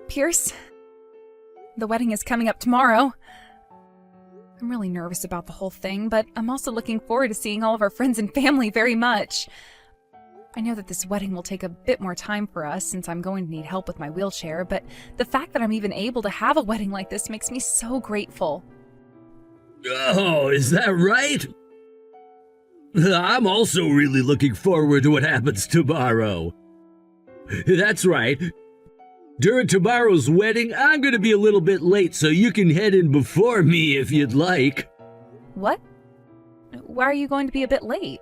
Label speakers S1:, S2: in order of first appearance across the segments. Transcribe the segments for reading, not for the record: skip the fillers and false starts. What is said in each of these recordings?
S1: Pierce, the wedding is coming up tomorrow. I'm really nervous about the whole thing, but I'm also looking forward to seeing all of our friends and family very much. I know that this wedding will take a bit more time for us since I'm going to need help with my wheelchair, but the fact that I'm even able to have a wedding like this makes me so grateful.
S2: Oh, is that right? I'm also really looking forward to what happens tomorrow. That's right. During tomorrow's wedding, I'm going to be a little bit late, so you can head in before me if you'd like.
S1: What? Why are you going to be a bit late?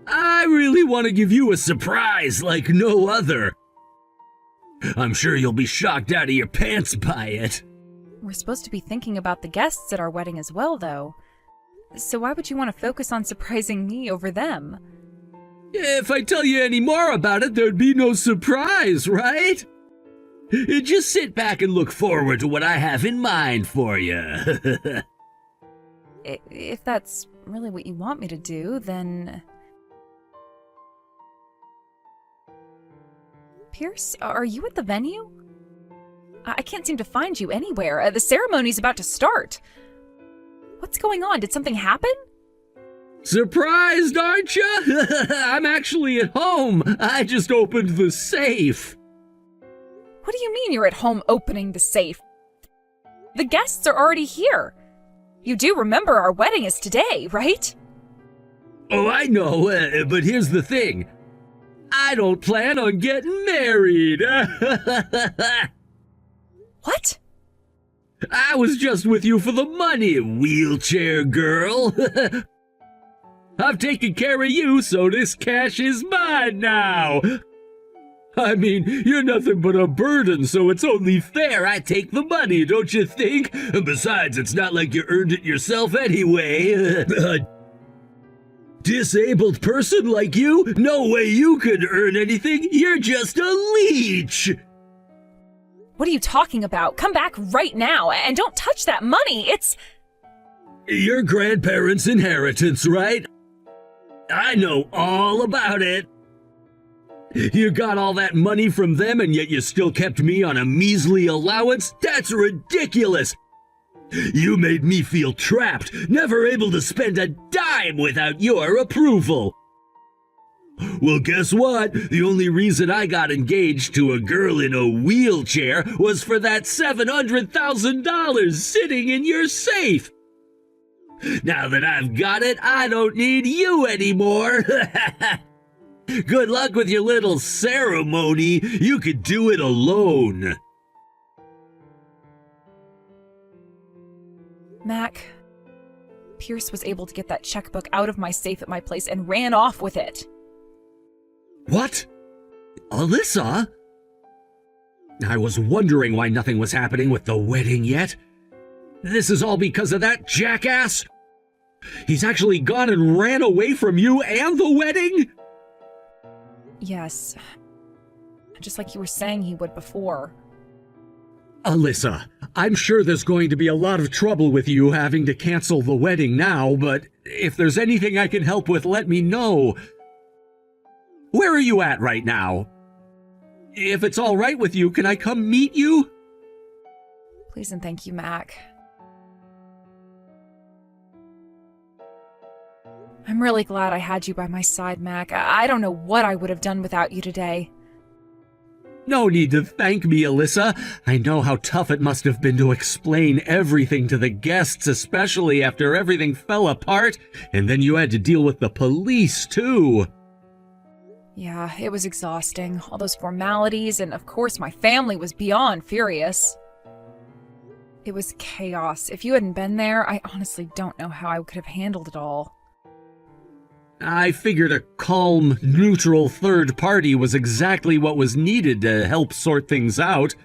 S2: I really want to give you a surprise like no other. I'm sure you'll be shocked out of your pants by it.
S1: We're supposed to be thinking about the guests at our wedding as well, though. So why would you want to focus on surprising me over them?
S2: If I tell you any more about it, there'd be no surprise, right? Just sit back and look forward to what I have in mind for you.
S1: If that's really what you want me to do, then... Pierce, are you at the venue? I can't seem to find you anywhere. The ceremony's about to start. What's going on? Did something happen?
S2: Surprised, aren't you? I'm actually at home. I just opened the safe.
S1: What do you mean you're at home opening the safe? The guests are already here. You do remember our wedding is today, right?
S2: Oh, I know, but here's the thing. I don't plan on getting married.
S1: What?
S2: I was just with you for the money, wheelchair girl. I've taken care of you, so this cash is mine now. I mean, you're nothing but a burden, so it's only fair I take the money, don't you think? Besides, it's not like you earned it yourself anyway. A disabled person like you? No way you could earn anything. You're just a leech.
S1: What are you talking about? Come back right now, and don't touch that money. It's...
S2: Your grandparents' inheritance, right? I know all about it. You got all that money from them and yet you still kept me on a measly allowance? That's ridiculous! You made me feel trapped, never able to spend a dime without your approval. Well, guess what? The only reason I got engaged to a girl in a wheelchair was for that $700,000 sitting in your safe. Now that I've got it, I don't need you anymore. Good luck with your little ceremony. You could do it alone.
S1: Mac, Pierce was able to get that checkbook out of my safe at my place and ran off with it.
S2: What? Alyssa? I was wondering why nothing was happening with the wedding yet. This is all because of that jackass? He's actually gone and ran away from you and the wedding?
S1: Yes. Just like you were saying he would before.
S2: Alyssa, I'm sure there's going to be a lot of trouble with you having to cancel the wedding now, but if there's anything I can help with, let me know. Where are you at right now? If it's all right with you, can I come meet you?
S1: Please and thank you, Mac. I'm really glad I had you by my side, Mac. I don't know what I would have done without you today.
S2: No need to thank me, Alyssa. I know how tough it must have been to explain everything to the guests, especially after everything fell apart, and then you had to deal with the police, too.
S1: Yeah, it was exhausting. All those formalities, and of course my family was beyond furious. It was chaos. If you hadn't been there, I honestly don't know how I could have handled it all.
S2: I figured a calm, neutral third party was exactly what was needed to help sort things out.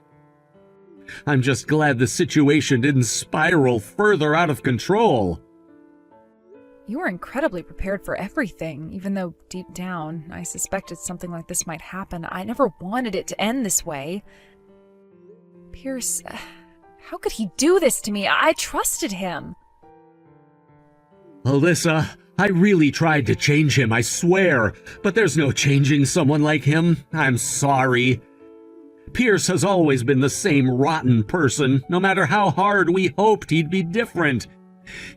S2: I'm just glad the situation didn't spiral further out of control.
S1: You were incredibly prepared for everything, even though deep down I suspected something like this might happen. I never wanted it to end this way. Pierce, how could he do this to me? I trusted him.
S2: Alyssa, I really tried to change him, I swear, but there's no changing someone like him. I'm sorry. Pierce has always been the same rotten person, no matter how hard we hoped he'd be different.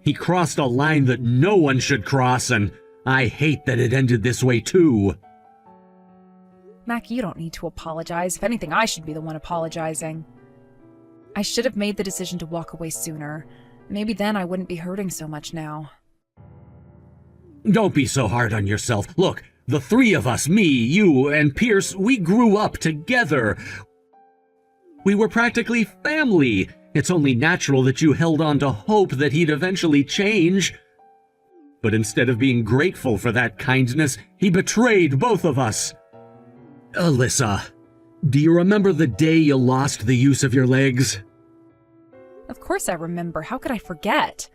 S2: He crossed a line that no one should cross, and I hate that it ended this way too.
S1: Mac, you don't need to apologize. If anything, I should be the one apologizing. I should have made the decision to walk away sooner. Maybe then I wouldn't be hurting so much now.
S2: Don't be so hard on yourself. Look, the three of us, me, you, and Pierce, we grew up together. We were practically family. It's only natural that you held on to hope that he'd eventually change. But instead of being grateful for that kindness, he betrayed both of us. Alyssa, do you remember the day you lost the use of your legs?
S1: Of course I remember. How could I forget?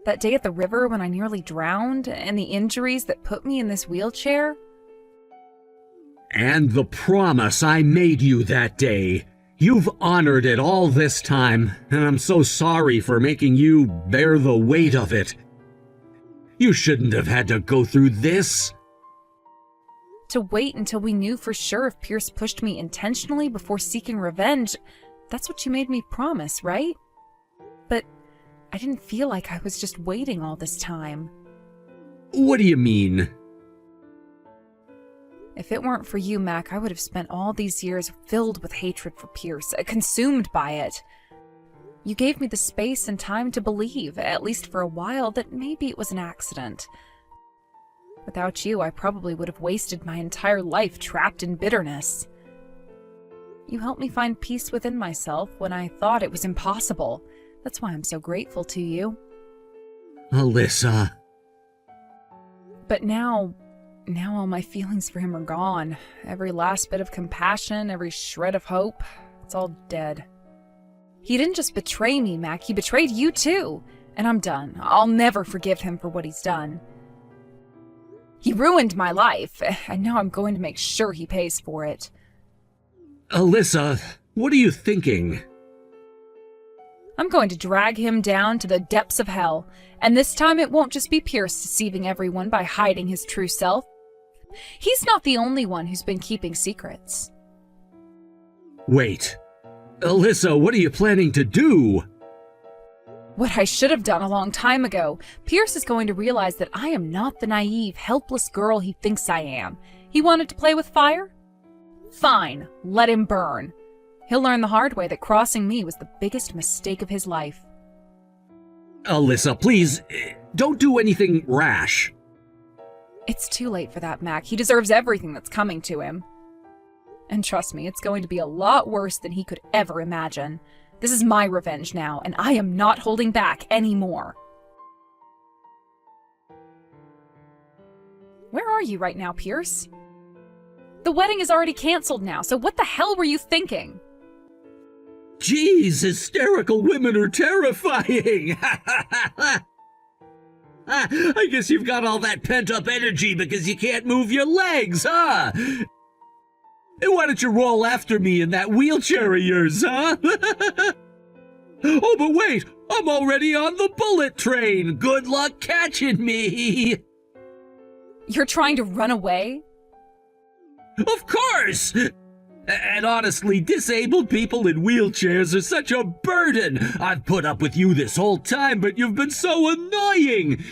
S1: That day at the river when I nearly drowned, and the injuries that put me in this wheelchair?
S2: And the promise I made you that day. You've honored it all this time, and I'm so sorry for making you bear the weight of it. You shouldn't have had to go through this.
S1: To wait until we knew for sure if Pierce pushed me intentionally before seeking revenge, that's what you made me promise, right? But I didn't feel like I was just waiting all this time.
S2: What do you mean?
S1: If it weren't for you, Mac, I would have spent all these years filled with hatred for Pierce, consumed by it. You gave me the space and time to believe, at least for a while, that maybe it was an accident. Without you, I probably would have wasted my entire life trapped in bitterness. You helped me find peace within myself when I thought it was impossible. That's why I'm so grateful to you.
S2: Alyssa.
S1: But now all my feelings for him are gone. Every last bit of compassion, every shred of hope, it's all dead. He didn't just betray me, Mac, he betrayed you too. And I'm done. I'll never forgive him for what he's done. He ruined my life, and now I'm going to make sure he pays for it.
S2: Alyssa, what are you thinking?
S1: I'm going to drag him down to the depths of hell, and this time it won't just be Pierce deceiving everyone by hiding his true self. He's not the only one who's been keeping secrets.
S2: Wait. Alyssa, what are you planning to do?
S1: What I should have done a long time ago. Pierce is going to realize that I am not the naive, helpless girl he thinks I am. He wanted to play with fire? Fine, let him burn. He'll learn the hard way that crossing me was the biggest mistake of his life.
S2: Alyssa, please, don't do anything rash.
S1: It's too late for that, Mac. He deserves everything that's coming to him. And trust me, it's going to be a lot worse than he could ever imagine. This is my revenge now, and I am not holding back anymore. Where are you right now, Pierce? The wedding is already canceled now, so what the hell were you thinking?
S2: Jeez, hysterical women are terrifying! I guess you've got all that pent-up energy because you can't move your legs, huh? And why don't you roll after me in that wheelchair of yours, huh? Oh, but wait! I'm already on the bullet train! Good luck catching me!
S1: You're trying to run away?
S2: Of course! And honestly, disabled people in wheelchairs are such a burden! I've put up with you this whole time, but you've been so annoying!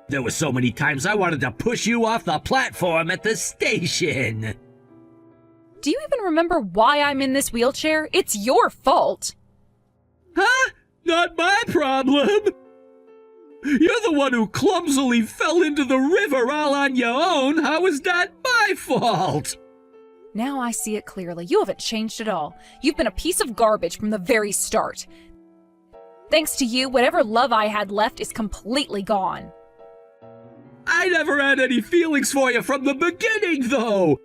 S2: There were so many times I wanted to push you off the platform at the station!
S1: Do you even remember why I'm in this wheelchair? It's your fault!
S2: Huh? Not my problem! You're the one who clumsily fell into the river all on your own! How is that my fault?
S1: Now I see it clearly. You haven't changed at all. You've been a piece of garbage from the very start. Thanks to you, whatever love I had left is completely gone.
S2: I never had any feelings for you from the beginning, though!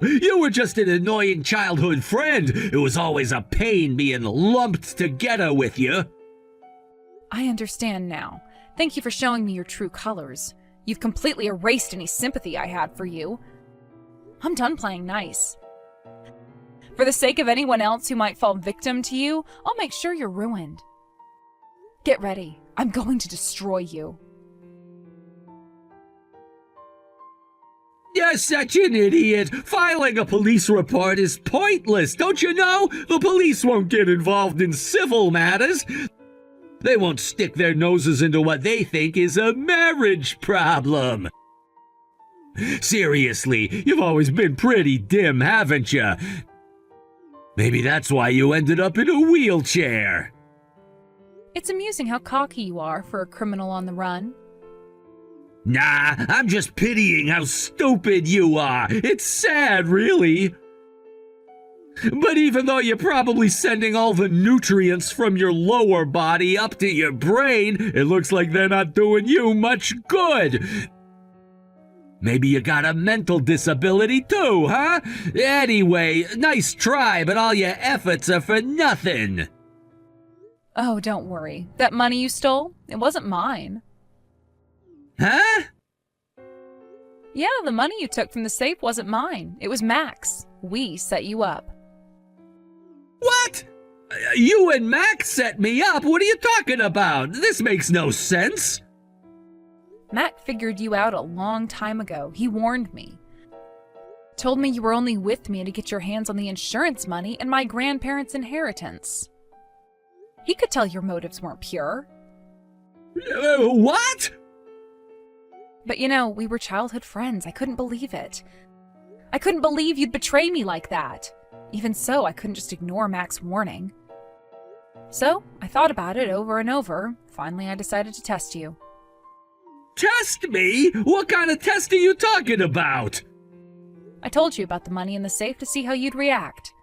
S2: You were just an annoying childhood friend. It was always a pain being lumped together with you.
S1: I understand now. Thank you for showing me your true colors. You've completely erased any sympathy I had for you. I'm done playing nice. For the sake of anyone else who might fall victim to you, I'll make sure you're ruined. Get ready. I'm going to destroy you.
S2: You're such an idiot. Filing a police report is pointless, don't you know? The police won't get involved in civil matters. They won't stick their noses into what they think is a marriage problem. Seriously, you've always been pretty dim, haven't you? Maybe that's why you ended up in a wheelchair.
S1: It's amusing how cocky you are for a criminal on the run.
S2: Nah, I'm just pitying how stupid you are. It's sad, really. But even though you're probably sending all the nutrients from your lower body up to your brain, it looks like they're not doing you much good. Maybe you got a mental disability too, huh? Anyway, nice try, but all your efforts are for nothing.
S1: Oh, don't worry. That money you stole, it wasn't mine.
S2: Huh?
S1: Yeah, the money you took from the safe wasn't mine. It was Mac's. We set you up.
S2: What? You and Max set me up? What are you talking about? This makes no sense.
S1: Mac figured you out a long time ago. He warned me. Told me you were only with me to get your hands on the insurance money and my grandparents' inheritance. He could tell your motives weren't pure.
S2: What?
S1: But you know, we were childhood friends. I couldn't believe it. I couldn't believe you'd betray me like that. Even so, I couldn't just ignore Mac's warning. So, I thought about it over and over. Finally, I decided to test you.
S2: Test me? What kind of test are you talking about?
S1: I told you about the money in the safe to see how you'd react.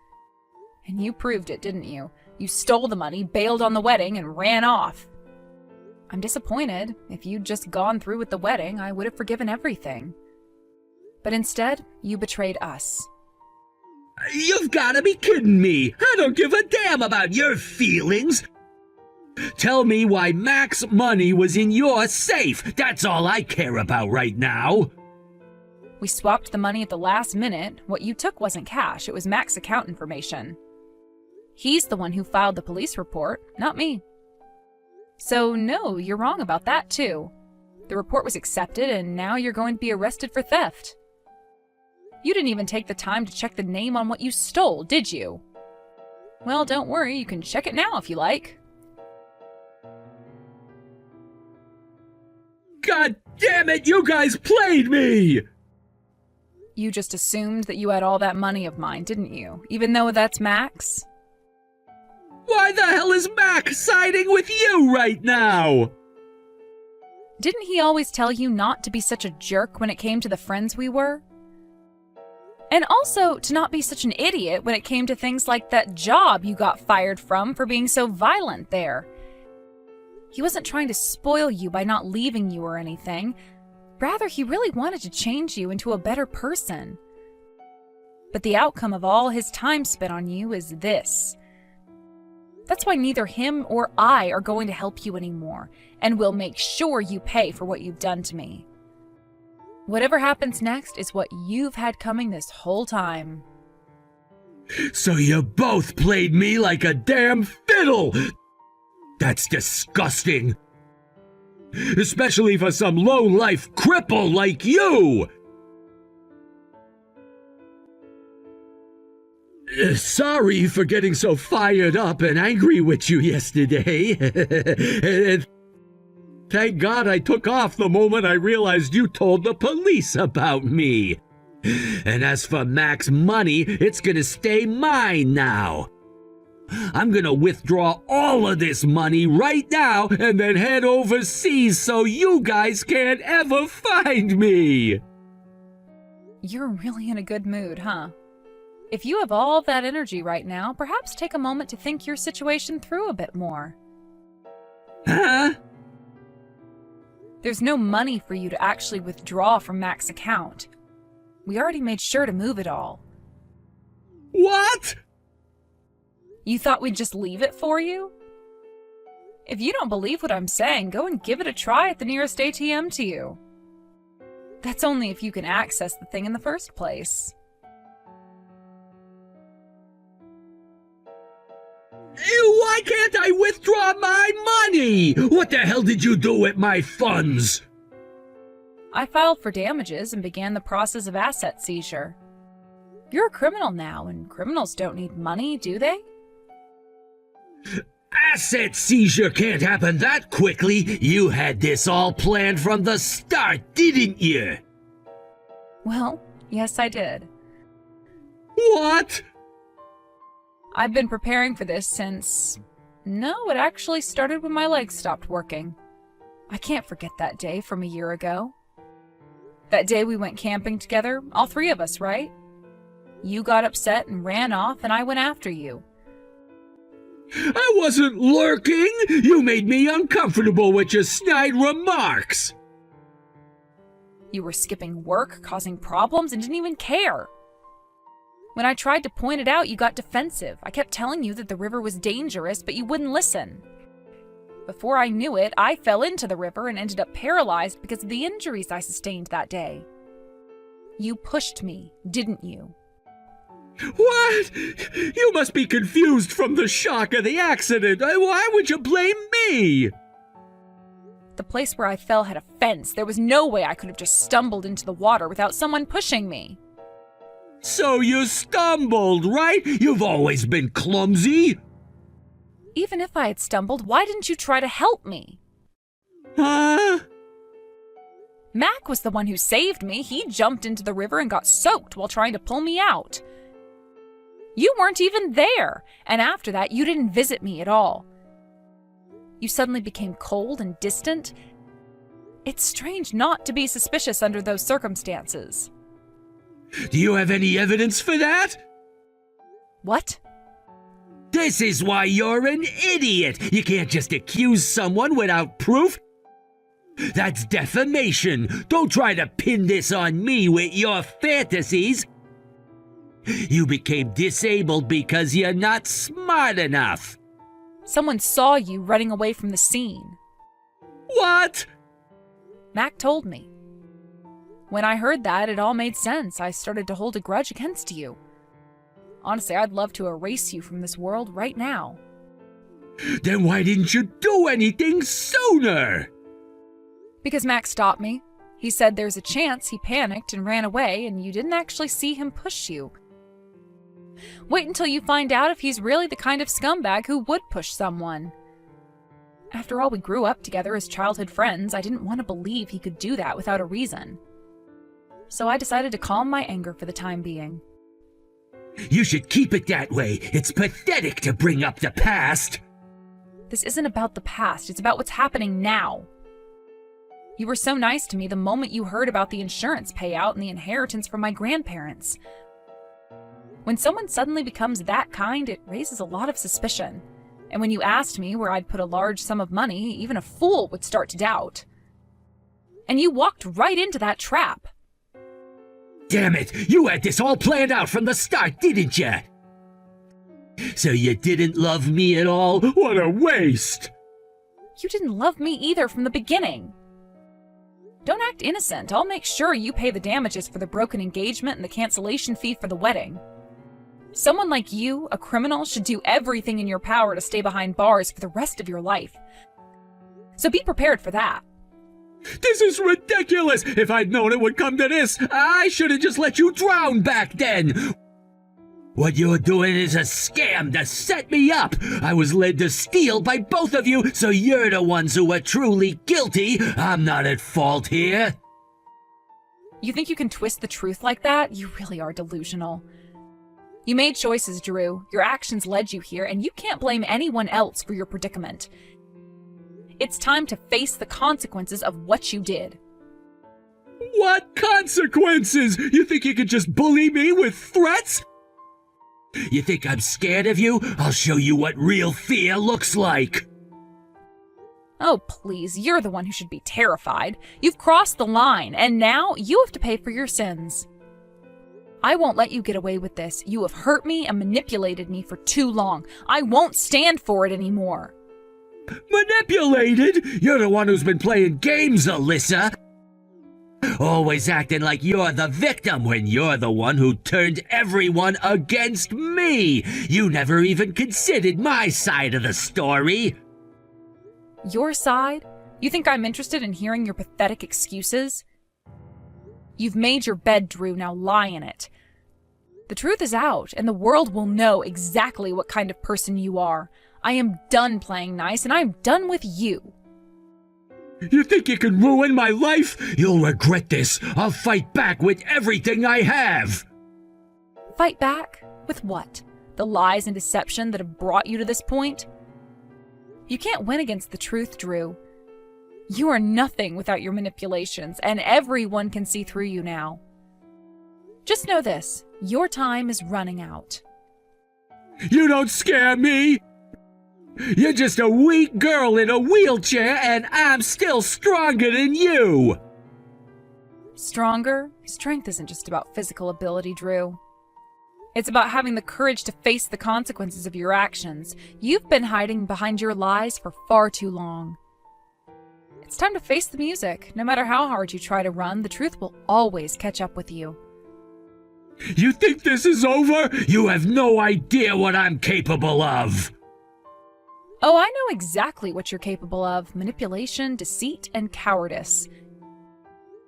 S1: And you proved it, didn't you? You stole the money, bailed on the wedding, and ran off. I'm disappointed. If you'd just gone through with the wedding, I would have forgiven everything. But instead, you betrayed us.
S2: You've got to be kidding me. I don't give a damn about your feelings. Tell me why Mac's money was in your safe. That's all I care about right now.
S1: We swapped the money at the last minute. What you took wasn't cash, it was Mac's account information. He's the one who filed the police report, not me. So no, you're wrong about that too. The report was accepted and now you're going to be arrested for theft. You didn't even take the time to check the name on what you stole, did you? Well, don't worry, you can check it now if you like.
S2: God damn it, you guys played me!
S1: You just assumed that you had all that money of mine, didn't you? Even though that's Mac's?
S2: Why the hell is Mac siding with you right now?
S1: Didn't he always tell you not to be such a jerk when it came to the friends we were? And also to not be such an idiot when it came to things like that job you got fired from for being so violent there. He wasn't trying to spoil you by not leaving you or anything. Rather, he really wanted to change you into a better person. But the outcome of all his time spent on you is this. That's why neither him or I are going to help you anymore, and we'll make sure you pay for what you've done to me. Whatever happens next is what you've had coming this whole time.
S2: So you both played me like a damn fiddle! That's disgusting! Especially for some low-life cripple like you! Sorry for getting so fired up and angry with you yesterday. Thank God I took off the moment I realized you told the police about me. And as for Mac's money, it's gonna stay mine now. I'm gonna withdraw all of this money right now and then head overseas so you guys can't ever find me.
S1: You're really in a good mood, huh? If you have all that energy right now, perhaps take a moment to think your situation through a bit more.
S2: Huh?
S1: There's no money for you to actually withdraw from Mac's account. We already made sure to move it all.
S2: What?
S1: You thought we'd just leave it for you? If you don't believe what I'm saying, go and give it a try at the nearest ATM to you. That's only if you can access the thing in the first place.
S2: Why can't I withdraw my money? What the hell did you do with my funds?
S1: I filed for damages and began the process of asset seizure. You're a criminal now, and criminals don't need money, do they?
S2: Asset seizure can't happen that quickly. You had this all planned from the start, didn't you?
S1: Well, yes, I did.
S2: What?
S1: I've been preparing for this since... No, it actually started when my legs stopped working. I can't forget that day from a year ago. That day we went camping together, all three of us, right? You got upset and ran off, and I went after you.
S2: I wasn't lurking! You made me uncomfortable with your snide remarks!
S1: You were skipping work, causing problems, and didn't even care. When I tried to point it out, you got defensive. I kept telling you that the river was dangerous, but you wouldn't listen. Before I knew it, I fell into the river and ended up paralyzed because of the injuries I sustained that day. You pushed me, didn't you?
S2: What? You must be confused from the shock of the accident. Why would you blame me?
S1: The place where I fell had a fence. There was no way I could have just stumbled into the water without someone pushing me.
S2: So you stumbled, right? You've always been clumsy.
S1: Even if I had stumbled, why didn't you try to help me?
S2: Huh?
S1: Mac was the one who saved me. He jumped into the river and got soaked while trying to pull me out. You weren't even there, and after that, you didn't visit me at all. You suddenly became cold and distant. It's strange not to be suspicious under those circumstances.
S2: Do you have any evidence for that?
S1: What?
S2: This is why you're an idiot. You can't just accuse someone without proof. That's defamation. Don't try to pin this on me with your fantasies. You became disabled because you're not smart enough.
S1: Someone saw you running away from the scene.
S2: What?
S1: Mac told me. When I heard that, it all made sense. I started to hold a grudge against you. Honestly, I'd love to erase you from this world right now.
S2: Then why didn't you do anything sooner?
S1: Because Mac stopped me. He said there's a chance he panicked and ran away, and you didn't actually see him push you. Wait until you find out if he's really the kind of scumbag who would push someone. After all, we grew up together as childhood friends. I didn't want to believe he could do that without a reason. So I decided to calm my anger for the time being.
S2: You should keep it that way. It's pathetic to bring up the past.
S1: This isn't about the past. It's about what's happening now. You were so nice to me the moment you heard about the insurance payout and the inheritance from my grandparents. When someone suddenly becomes that kind, it raises a lot of suspicion. And when you asked me where I'd put a large sum of money, even a fool would start to doubt. And you walked right into that trap.
S2: Damn it! You had this all planned out from the start, didn't you? So you didn't love me at all? What a waste!
S1: You didn't love me either from the beginning. Don't act innocent. I'll make sure you pay the damages for the broken engagement and the cancellation fee for the wedding. Someone like you, a criminal, should do everything in your power to stay behind bars for the rest of your life. So be prepared for that.
S2: This is ridiculous! If I'd known it would come to this, I should have just let you drown back then! What you're doing is a scam to set me up! I was led to steal by both of you, so you're the ones who are truly guilty! I'm not at fault here!
S1: You think you can twist the truth like that? You really are delusional. You made choices, Drew. Your actions led you here, and you can't blame anyone else for your predicament. It's time to face the consequences of what you did.
S2: What consequences? You think you could just bully me with threats? You think I'm scared of you? I'll show you what real fear looks like.
S1: Oh, please, you're the one who should be terrified. You've crossed the line, and now you have to pay for your sins. I won't let you get away with this. You have hurt me and manipulated me for too long. I won't stand for it anymore.
S2: Manipulated? You're the one who's been playing games, Alyssa. Always acting like you're the victim when you're the one who turned everyone against me. You never even considered my side of the story.
S1: Your side? You think I'm interested in hearing your pathetic excuses? You've made your bed, Drew, now lie in it. The truth is out, and the world will know exactly what kind of person you are. I am done playing nice, and I am done with you.
S2: You think you can ruin my life? You'll regret this. I'll fight back with everything I have.
S1: Fight back? With what? The lies and deception that have brought you to this point? You can't win against the truth, Drew. You are nothing without your manipulations, and everyone can see through you now. Just know this, your time is running out.
S2: You don't scare me! You're just a weak girl in a wheelchair, and I'm still stronger than you!
S1: Stronger? Strength isn't just about physical ability, Drew. It's about having the courage to face the consequences of your actions. You've been hiding behind your lies for far too long. It's time to face the music. No matter how hard you try to run, the truth will always catch up with you.
S2: You think this is over? You have no idea what I'm capable of!
S1: Oh, I know exactly what you're capable of. Manipulation, deceit, and cowardice.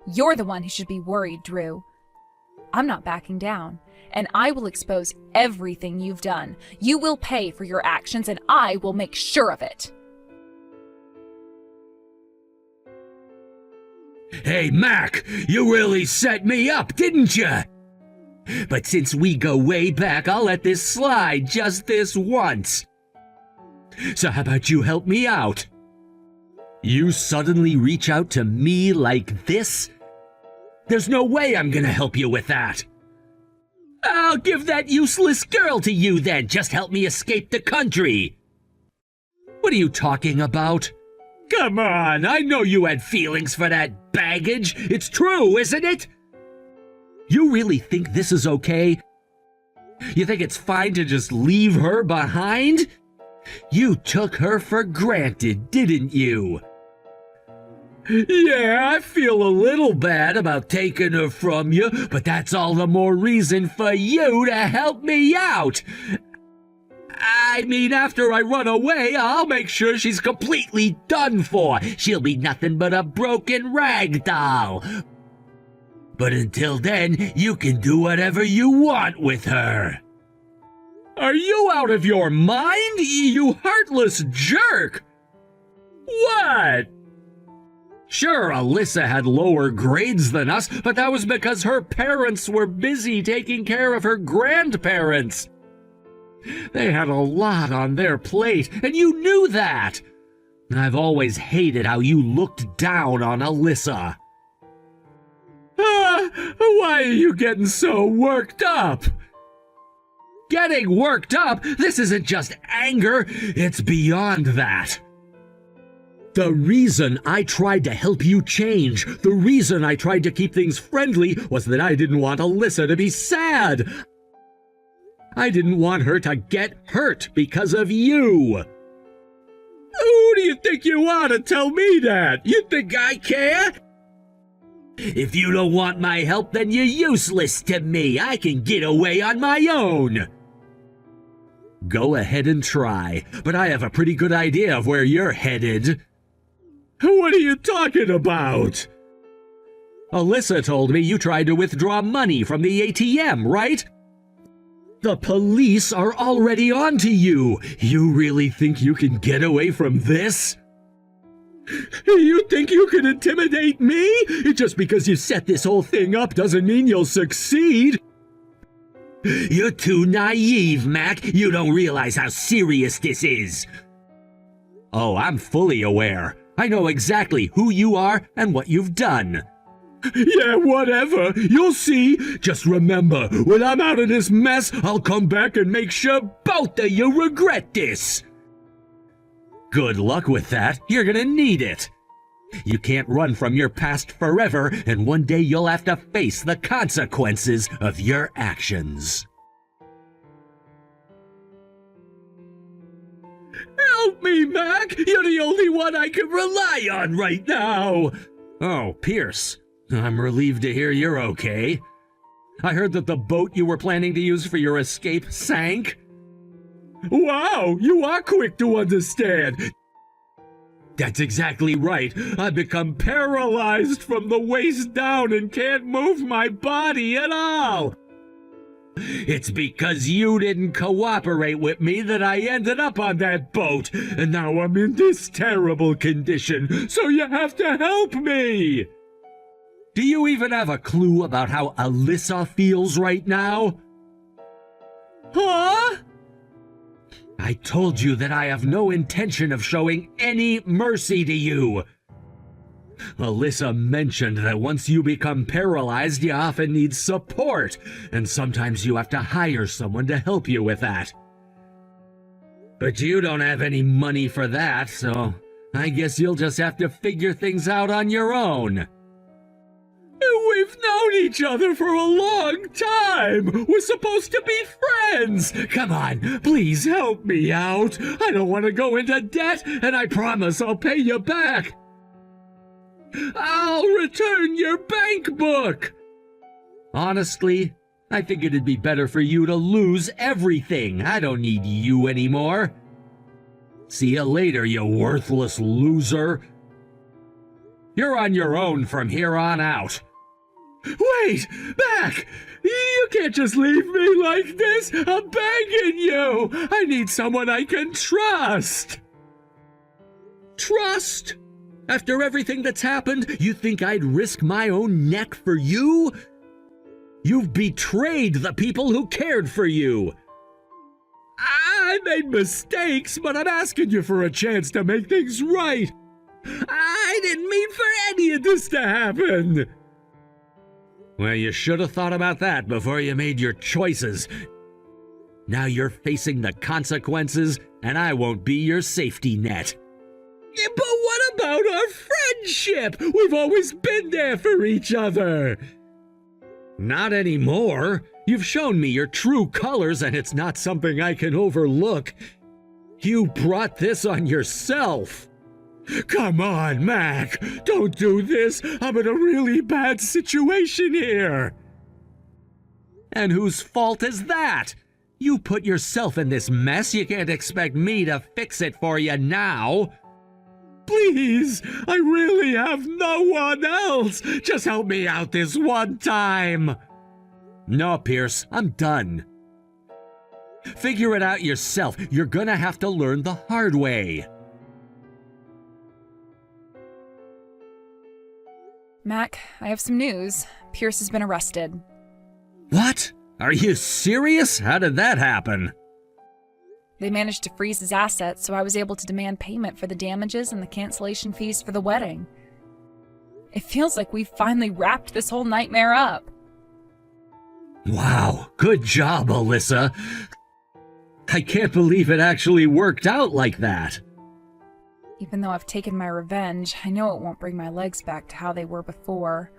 S1: You're the one who should be worried, Drew. I'm not backing down, and I will expose everything you've done. You will pay for your actions, and I will make sure of it.
S2: Hey, Mac, you really set me up, didn't you? But since we go way back, I'll let this slide just this once. So how about you help me out? You suddenly reach out to me like this? There's no way I'm gonna help you with that. I'll give that useless girl to you then. Just help me escape the country. What are you talking about? Come on, I know you had feelings for that baggage. It's true, isn't it? You really think this is okay? You think it's fine to just leave her behind? You took her for granted, didn't you? Yeah, I feel a little bad about taking her from you, but that's all the more reason for you to help me out. I mean, after I run away, I'll make sure she's completely done for. She'll be nothing but a broken rag doll. But until then, you can do whatever you want with her. Are you out of your mind, you heartless jerk? What? Sure, Alyssa had lower grades than us, but that was because her parents were busy taking care of her grandparents. They had a lot on their plate, and you knew that. I've always hated how you looked down on Alyssa. Why are you getting so worked up? Getting worked up? This isn't just anger, it's beyond that. The reason I tried to help you change, the reason I tried to keep things friendly was that I didn't want Alyssa to be sad. I didn't want her to get hurt because of you. Who do you think you are to tell me that? You think I care? If you don't want my help, then you're useless to me. I can get away on my own. Go ahead and try, but I have a pretty good idea of where you're headed. What are you talking about? Alyssa told me you tried to withdraw money from the ATM, right? The police are already onto you. You really think you can get away from this? You think you can intimidate me? Just because you set this whole thing up doesn't mean you'll succeed. You're too naive, Mac. You don't realize how serious this is. Oh, I'm fully aware. I know exactly who you are and what you've done. Yeah, whatever. You'll see. Just remember, when I'm out of this mess, I'll come back and make sure both of you regret this. Good luck with that. You're gonna need it. You can't run from your past forever, and one day you'll have to face the consequences of your actions. Help me, Mac! You're the only one I can rely on right now! Oh, Pierce. I'm relieved to hear you're okay. I heard that the boat you were planning to use for your escape sank. Wow, you are quick to understand. That's exactly right. I've become paralyzed from the waist down and can't move my body at all. It's because you didn't cooperate with me that I ended up on that boat, and now I'm in this terrible condition, so you have to help me! Do you even have a clue about how Alyssa feels right now? Huh? I told you that I have no intention of showing any mercy to you. Alyssa mentioned that once you become paralyzed, you often need support, and sometimes you have to hire someone to help you with that. But you don't have any money for that, so I guess you'll just have to figure things out on your own. We've known each other for a long time! We're supposed to be friends! Come on, please help me out! I don't want to go into debt, and I promise I'll pay you back! I'll return your bank book! Honestly, I think it'd be better for you to lose everything. I don't need you anymore. See you later, you worthless loser. You're on your own from here on out. Wait! Back! You can't just leave me like this! I'm begging you! I need someone I can trust! Trust? After everything that's happened, you think I'd risk my own neck for you? You've betrayed the people who cared for you! I made mistakes, but I'm asking you for a chance to make things right! I didn't mean for any of this to happen! Well, you should have thought about that before you made your choices. Now you're facing the consequences, and I won't be your safety net. But what about our friendship? We've always been there for each other. Not anymore. You've shown me your true colors, and it's not something I can overlook. You brought this on yourself. Come on, Mac! Don't do this! I'm in a really bad situation here! And whose fault is that? You put yourself in this mess. You can't expect me to fix it for you now. Please! I really have no one else! Just help me out this one time! No, Pierce, I'm done. Figure it out yourself. You're gonna have to learn the hard way.
S1: Mac, I have some news. Pierce has been arrested.
S2: What? Are you serious? How did that happen?
S1: They managed to freeze his assets, so I was able to demand payment for the damages and the cancellation fees for the wedding. It feels like we've finally wrapped this whole nightmare up.
S2: Wow, good job, Alyssa. I can't believe it actually worked out like that.
S1: Even though I've taken my revenge, I know it won't bring my legs back to how they were before.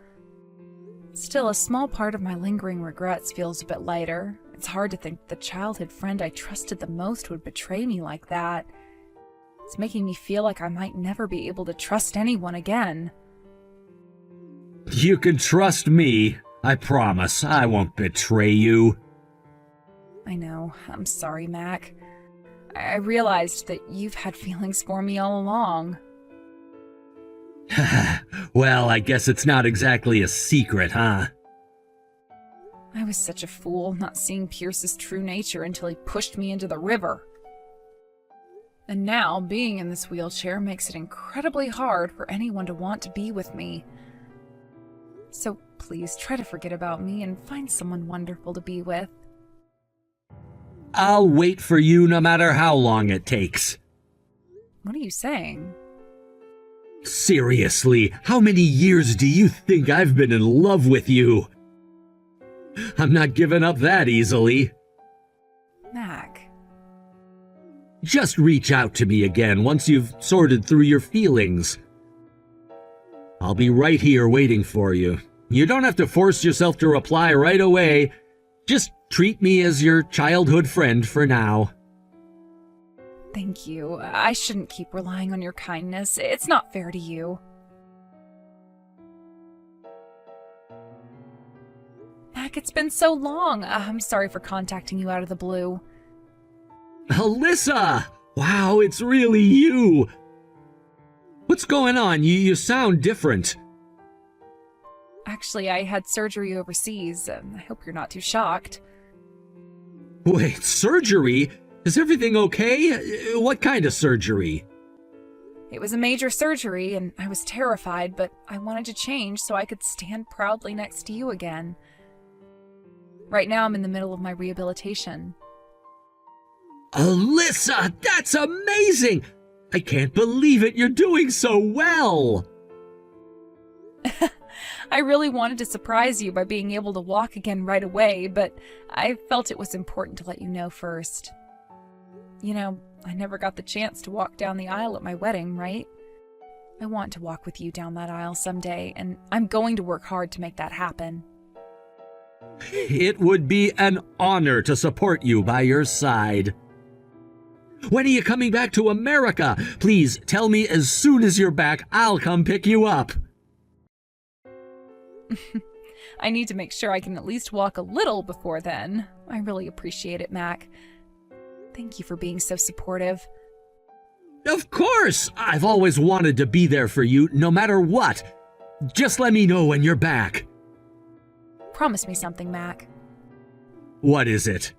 S1: Still, a small part of my lingering regrets feels a bit lighter. It's hard to think the childhood friend I trusted the most would betray me like that. It's making me feel like I might never be able to trust anyone again.
S2: You can trust me. I promise I won't betray you.
S1: I know. I'm sorry, Mac. I realized that you've had feelings for me all along.
S2: Well, I guess it's not exactly a secret, huh?
S1: I was such a fool, not seeing Pierce's true nature until he pushed me into the river. And now, being in this wheelchair makes it incredibly hard for anyone to want to be with me. So please try to forget about me and find someone wonderful to be with.
S2: I'll wait for you no matter how long it takes.
S1: What are you saying?
S2: Seriously, how many years do you think I've been in love with you? I'm not giving up that easily.
S1: Mac.
S2: Just reach out to me again once you've sorted through your feelings. I'll be right here waiting for you. You don't have to force yourself to reply right away. Just treat me as your childhood friend for now.
S1: Thank you. I shouldn't keep relying on your kindness. It's not fair to you. Mac, it's been so long. I'm sorry for contacting you out of the blue.
S2: Alyssa! Wow, it's really you! What's going on? You sound different.
S1: Actually, I had surgery overseas. I hope you're not too shocked.
S2: Wait, surgery? Is everything okay? What kind of surgery?
S1: It was a major surgery, and I was terrified, but I wanted to change so I could stand proudly next to you again. Right now, I'm in the middle of my rehabilitation.
S2: Alyssa, that's amazing! I can't believe it, you're doing so well!
S1: I really wanted to surprise you by being able to walk again right away, but I felt it was important to let you know first. You know, I never got the chance to walk down the aisle at my wedding, right? I want to walk with you down that aisle someday, and I'm going to work hard to make that happen.
S2: It would be an honor to support you by your side. When are you coming back to America? Please tell me as soon as you're back, I'll come pick you up.
S1: I need to make sure I can at least walk a little before then. I really appreciate it, Mac. Thank you for being so supportive.
S2: Of course! I've always wanted to be there for you, no matter what. Just let me know when you're back.
S1: Promise me something, Mac.
S2: What is it?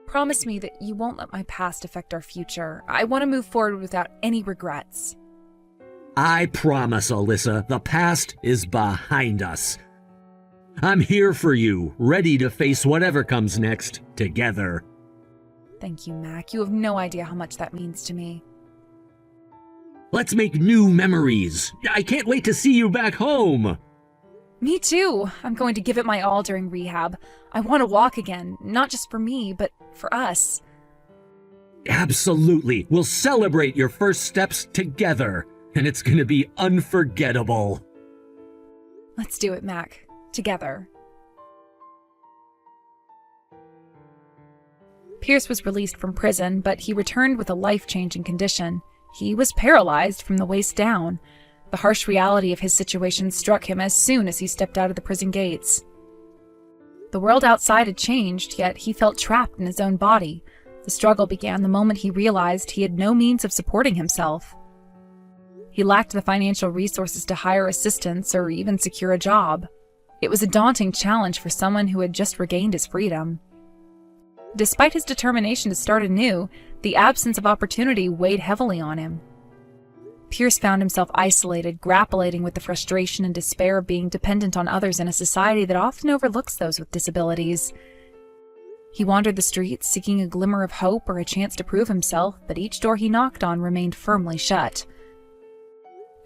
S1: Promise me that you won't let my past affect our future. I want to move forward without any regrets.
S2: I promise, Alyssa, the past is behind us. I'm here for you, ready to face whatever comes next, together.
S1: Thank you, Mac. You have no idea how much that means to me.
S2: Let's make new memories. I can't wait to see you back home.
S1: Me too. I'm going to give it my all during rehab. I want to walk again, not just for me, but for us.
S2: Absolutely. We'll celebrate your first steps together, and it's going to be unforgettable.
S1: Let's do it, Mac. Together. Pierce was released from prison, but he returned with a life-changing condition. He was paralyzed from the waist down. The harsh reality of his situation struck him as soon as he stepped out of the prison gates. The world outside had changed, yet he felt trapped in his own body. The struggle began the moment he realized he had no means of supporting himself. He lacked the financial resources to hire assistants or even secure a job. It was a daunting challenge for someone who had just regained his freedom. Despite his determination to start anew, the absence of opportunity weighed heavily on him. Pierce found himself isolated, grappling with the frustration and despair of being dependent on others in a society that often overlooks those with disabilities. He wandered the streets, seeking a glimmer of hope or a chance to prove himself, but each door he knocked on remained firmly shut.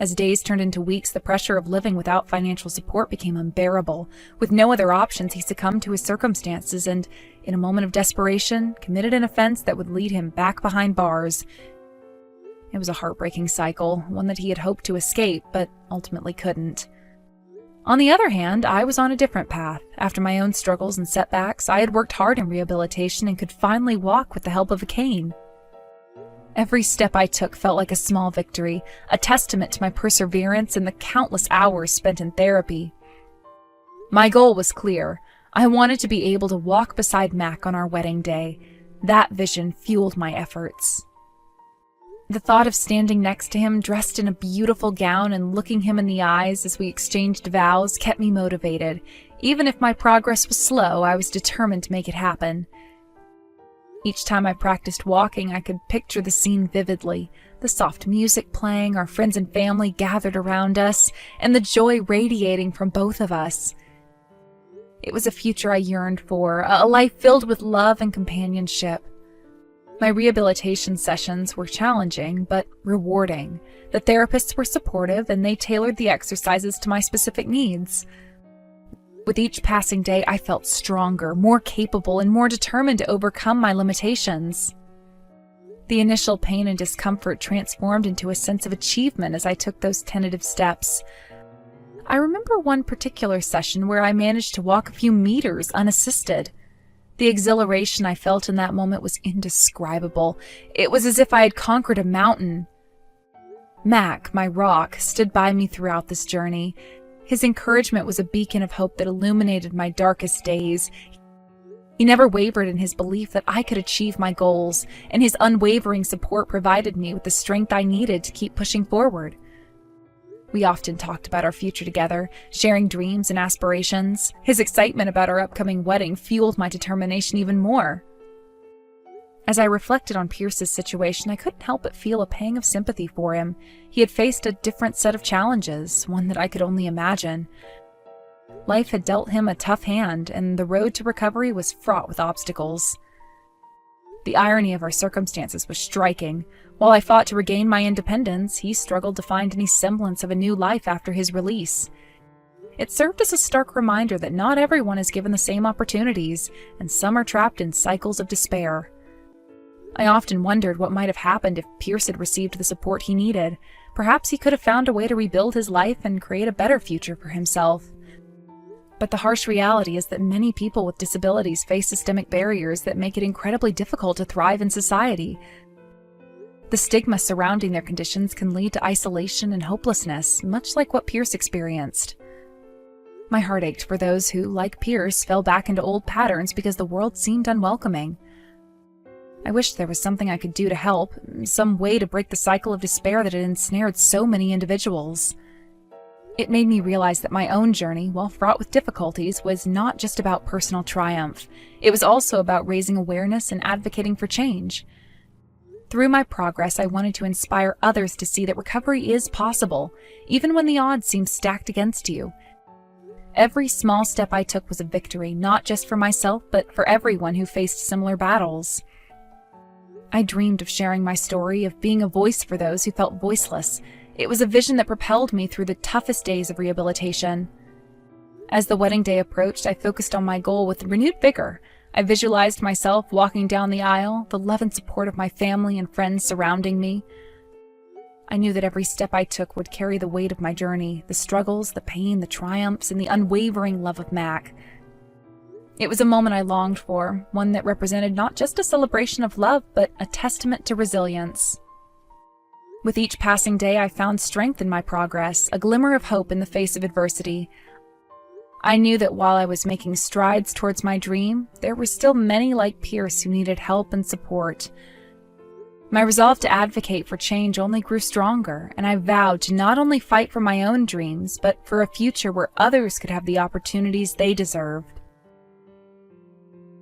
S1: As days turned into weeks, the pressure of living without financial support became unbearable. With no other options, he succumbed to his circumstances and, in a moment of desperation, committed an offense that would lead him back behind bars. It was a heartbreaking cycle, one that he had hoped to escape, but ultimately couldn't. On the other hand, I was on a different path. After my own struggles and setbacks, I had worked hard in rehabilitation and could finally walk with the help of a cane. Every step I took felt like a small victory, a testament to my perseverance and the countless hours spent in therapy. My goal was clear. I wanted to be able to walk beside Mac on our wedding day. That vision fueled my efforts. The thought of standing next to him, dressed in a beautiful gown and looking him in the eyes as we exchanged vows, kept me motivated. Even if my progress was slow, I was determined to make it happen. Each time I practiced walking, I could picture the scene vividly. The soft music playing, our friends and family gathered around us, and the joy radiating from both of us. It was a future I yearned for, a life filled with love and companionship. My rehabilitation sessions were challenging, but rewarding. The therapists were supportive, and they tailored the exercises to my specific needs. With each passing day, I felt stronger, more capable, and more determined to overcome my limitations. The initial pain and discomfort transformed into a sense of achievement as I took those tentative steps. I remember one particular session where I managed to walk a few meters unassisted. The exhilaration I felt in that moment was indescribable. It was as if I had conquered a mountain. Mac, my rock, stood by me throughout this journey. His encouragement was a beacon of hope that illuminated my darkest days. He never wavered in his belief that I could achieve my goals, and his unwavering support provided me with the strength I needed to keep pushing forward. We often talked about our future together, sharing dreams and aspirations. His excitement about our upcoming wedding fueled my determination even more. As I reflected on Pierce's situation, I couldn't help but feel a pang of sympathy for him. He had faced a different set of challenges, one that I could only imagine. Life had dealt him a tough hand, and the road to recovery was fraught with obstacles. The irony of our circumstances was striking. While I fought to regain my independence, he struggled to find any semblance of a new life after his release. It served as a stark reminder that not everyone is given the same opportunities, and some are trapped in cycles of despair. I often wondered what might have happened if Pierce had received the support he needed. Perhaps he could have found a way to rebuild his life and create a better future for himself. But the harsh reality is that many people with disabilities face systemic barriers that make it incredibly difficult to thrive in society. The stigma surrounding their conditions can lead to isolation and hopelessness, much like what Pierce experienced. My heart ached for those who, like Pierce, fell back into old patterns because the world seemed unwelcoming. I wished there was something I could do to help, some way to break the cycle of despair that had ensnared so many individuals. It made me realize that my own journey, while fraught with difficulties, was not just about personal triumph. It was also about raising awareness and advocating for change. Through my progress, I wanted to inspire others to see that recovery is possible, even when the odds seem stacked against you. Every small step I took was a victory, not just for myself, but for everyone who faced similar battles. I dreamed of sharing my story, of being a voice for those who felt voiceless. It was a vision that propelled me through the toughest days of rehabilitation. As the wedding day approached, I focused on my goal with renewed vigor. I visualized myself walking down the aisle, the love and support of my family and friends surrounding me. I knew that every step I took would carry the weight of my journey, the struggles, the pain, the triumphs, and the unwavering love of Mac. It was a moment I longed for, one that represented not just a celebration of love, but a testament to resilience. With each passing day, I found strength in my progress, a glimmer of hope in the face of adversity. I knew that while I was making strides towards my dream, there were still many like Pierce who needed help and support. My resolve to advocate for change only grew stronger, and I vowed to not only fight for my own dreams, but for a future where others could have the opportunities they deserved.